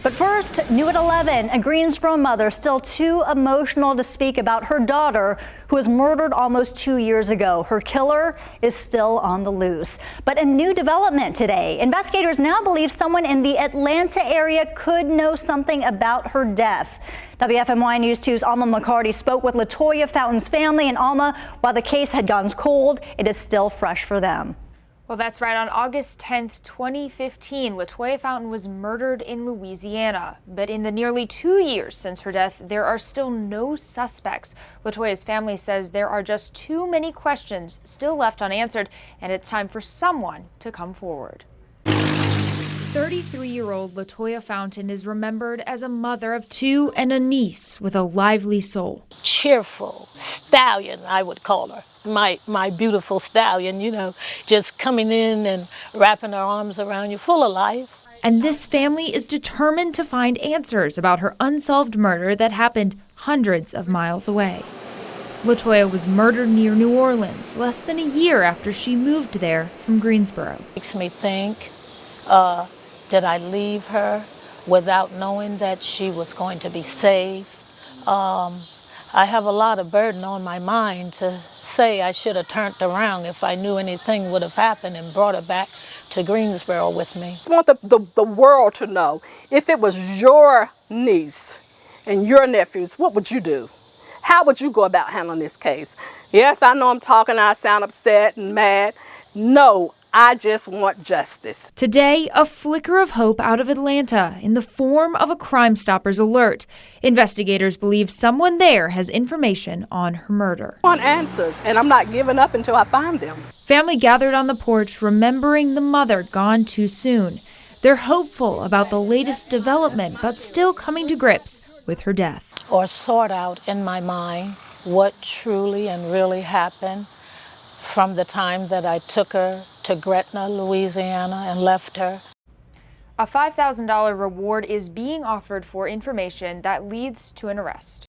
But first, new at 11, a Greensboro mother still too emotional to speak about her daughter who was murdered almost 2 years ago. Her killer is still on the loose. But a new development today. Investigators now believe someone in the Atlanta area could know something about her death. WFMY News 2's Alma McCarty spoke with LaToya Fountain's family, and Alma, while the case had gone cold, it is still fresh for them. Well, that's right. On August 10th, 2015, LaToya Fountain was murdered in Louisiana. But in the nearly 2 years since her death, there are still no suspects. LaToya's family says there are just too many questions still left unanswered, and it's time for someone to come forward. 33-year-old LaToya Fountain is remembered as a mother of two and a niece with a lively soul. Cheerful stallion, I would call her. My beautiful stallion, you know, just coming in and wrapping her arms around you, full of life. And this family is determined to find answers about her unsolved murder that happened hundreds of miles away. LaToya was murdered near New Orleans less than a year after she moved there from Greensboro. Makes me think, did I leave her without knowing that she was going to be saved? I have a lot of burden on my mind to say I should have turned around if I knew anything would have happened and brought her back to Greensboro with me. I want the world to know, if it was your niece and your nephews, what would you do? How would you go about handling this case? Yes, I know I'm talking, I sound upset and mad. No, I just want justice. Today, a flicker of hope out of Atlanta in the form of a Crime Stoppers alert. Investigators believe someone there has information on her murder. I want answers, and I'm not giving up until I find them. Family gathered on the porch, remembering the mother gone too soon. They're hopeful about the latest development, but still coming to grips with her death. Or sort out in my mind what truly and really happened from the time that I took her to Gretna, Louisiana, and left her. A $5,000 reward is being offered for information that leads to an arrest.